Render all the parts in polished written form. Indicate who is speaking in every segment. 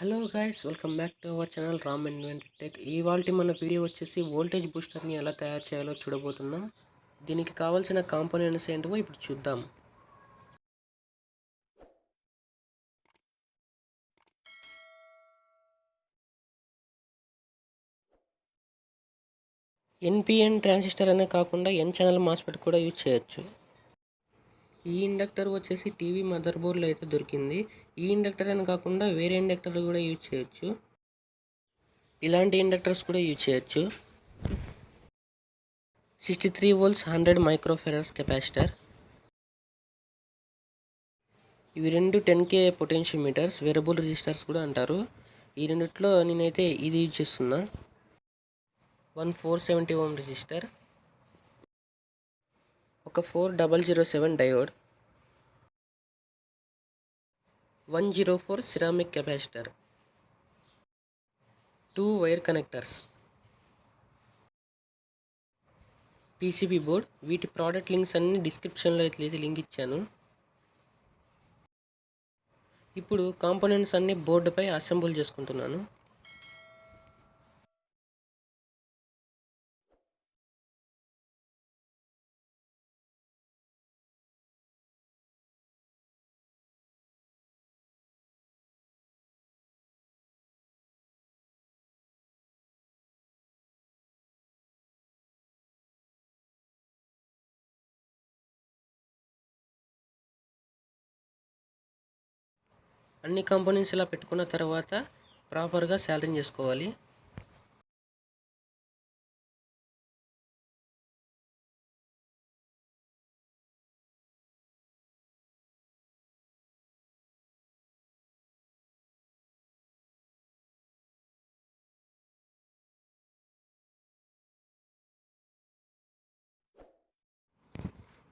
Speaker 1: Hello guys, welcome back to our channel Ram inventor tech. ఇవాల్టి మన video వచ్చేసి voltage బూస్టర్ని ఎలా తయారు చేయాలో చూడబోతున్నాం. దీనికి కావాల్సిన కాంపోనెంట్స్ ఏంటో ఇప్పుడు చూద్దాం. ఎన్పిఎన్ ట్రాన్సిస్టర్ అనే కాకుండా ఎన్ ఛానల్ మాస్ఫెట్ కూడా యూజ్ చేయొచ్చు. ఈ ఇండక్టర్ వచ్చేసి టీవీ మదర్ బోర్డ్లో అయితే దొరికింది. ఈ ఇండక్టర్ అని కాకుండా వేరే ఇండక్టర్లు కూడా యూజ్ చేయొచ్చు. ఇలాంటి ఇండక్టర్స్ కూడా యూజ్ చేయొచ్చు. 63 volts 100 మైక్రోఫెరడ్స్ కెపాసిటర్. ఇవి రెండు 10K పొటెన్షియోమీటర్స్, వేరబుల్ రెసిస్టర్స్ కూడా అంటారు. ఈ రెండిట్లో నేనైతే ఇది యూజ్ చేస్తున్నా. 470 ఓం రెసిస్టర్, ఒక 4007 diode, 104 ceramic capacitor, 2 wire connectors, PCB board. వీటి ప్రోడక్ట్ లింక్స్ అన్ని డిస్క్రిప్షన్లో అయితే లింక్ ఇచ్చాను. ఇప్పుడు కాంపోనెంట్స్ అన్ని బోర్డుపై అసెంబుల్ చేసుకుంటున్నాను. అన్ని కాంపోనెంట్స్ ఇలా పెట్టుకున్న తర్వాత ప్రాపర్గా సాల్డరింగ్ చేసుకోవాలి.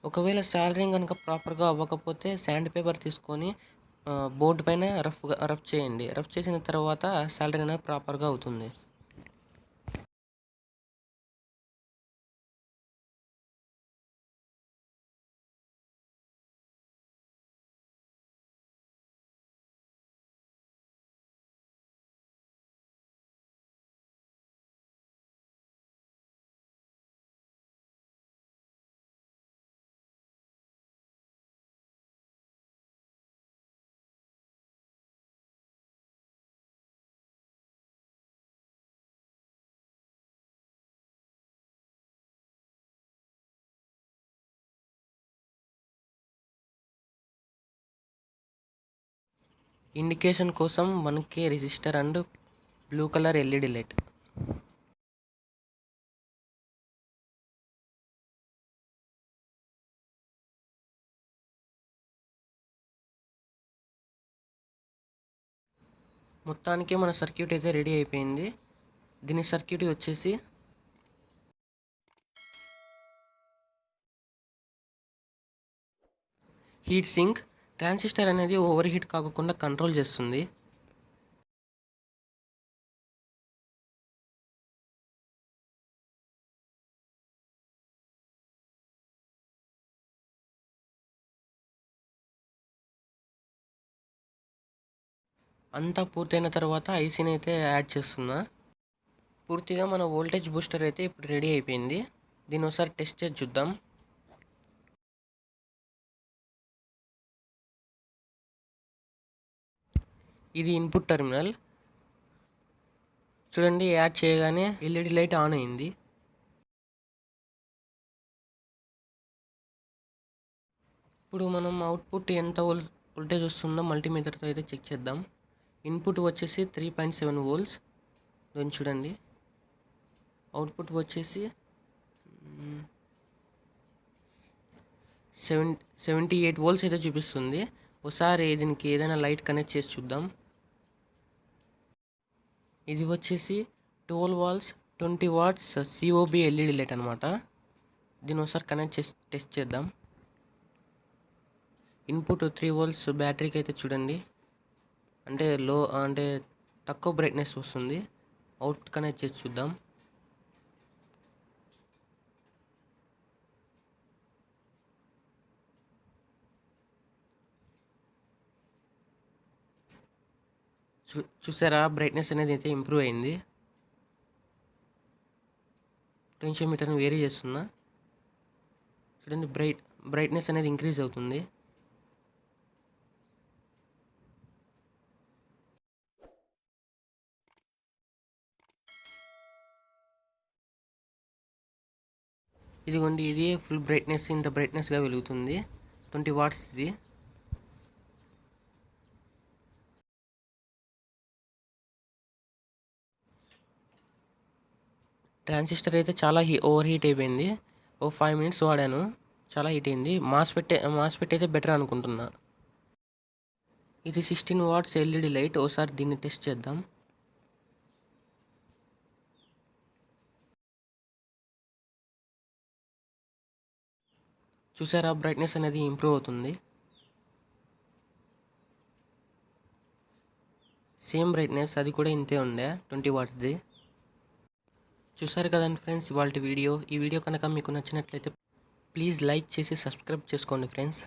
Speaker 1: ఒకవేళ సాల్డరింగ్ కనుక ప్రాపర్గా అవ్వకపోతే శాండ్ పేపర్ తీసుకొని బోర్డు పైన రఫ్ చేయండి. రఫ్ చేసిన తర్వాత సాల్డరింగ్ అనేది ప్రాపర్గా అవుతుంది. ఇండికేషన్ కోసం 1K resistor and blue colour LED light. మొత్తానికి మన సర్క్యూట్ అయితే రెడీ అయిపోయింది. దీని సర్క్యూట్ వచ్చేసి హీట్ సింక్. ట్రాన్సిస్టర్ అనేది ఓవర్ హీట్ కాకుండా కంట్రోల్ చేస్తుంది. అంతా పూర్తయిన తర్వాత ఐసీని అయితే యాడ్ చేస్తున్నా. పూర్తిగా మన వోల్టేజ్ బూస్టర్ అయితే ఇప్పుడు రెడీ అయిపోయింది. దీన్ని ఒకసారి టెస్ట్ చేసి చూద్దాం. ఇది ఇన్పుట్ టెర్మినల్. చూడండి, యాడ్ చేయగానే ఎల్ఈడి లైట్ ఆన్ అయింది. ఇప్పుడు మనం అవుట్పుట్ ఎంత వోల్టేజ్ వస్తుందో మల్టీమీటర్తో అయితే చెక్ చేద్దాం. ఇన్పుట్ వచ్చేసి 3.7 volts. దీన్ని చూడండి. అవుట్పుట్ వచ్చేసి 78 volts అయితే చూపిస్తుంది. ఒకసారి దీనికి ఏదైనా లైట్ కనెక్ట్ చేసి చూద్దాం. ఇది వచ్చేసి 12 volts 20 watts COB LED light అనమాట. దీన్ని ఒకసారి కనెక్ట్ చేసి టెస్ట్ చేద్దాం. ఇన్పుట్ 3 volts బ్యాటరీకి అయితే చూడండి, అంటే తక్కువ బ్రైట్నెస్ వస్తుంది. అవుట్పుట్ కనెక్ట్ చేసి చూద్దాం. చూసారా, బ్రైట్నెస్ అనేది అయితే ఇంప్రూవ్ అయింది. పొటెన్షియోమీటర్ని వేరీ చేస్తున్నా. చూడండి, బ్రైట్నెస్ అనేది ఇంక్రీజ్ అవుతుంది. ఇదిగోండి, ఇది ఫుల్ బ్రైట్నెస్, ఇంత బ్రైట్నెస్గా వెలుగుతుంది. 20 వాట్స్ ఇది. ట్రాన్సిస్టర్ అయితే చాలా ఓవర్ హీట్ అయిపోయింది. 5 మినిట్స్ వాడాను, చాలా హీట్ అయింది. మాస్ఫెట్ అయితే బెటర్ అనుకుంటున్నా. ఇది 16 వాట్స్ ఎల్ఈడి లైట్. ఓసారి దీన్ని టెస్ట్ చేద్దాం. చూసారా, బ్రైట్నెస్ అనేది ఇంప్రూవ్ అవుతుంది. సేమ్ బ్రైట్నెస్ అది కూడా ఇంతే ఉండే, 20 వాట్స్ది. చూసారు కదండి ఫ్రెండ్స్, ఇవాళ వీడియో. ఈ వీడియో కనుక మీకు నచ్చినట్లయితే ప్లీజ్ లైక్ చేసి సబ్స్క్రైబ్ చేసుకోండి ఫ్రెండ్స్.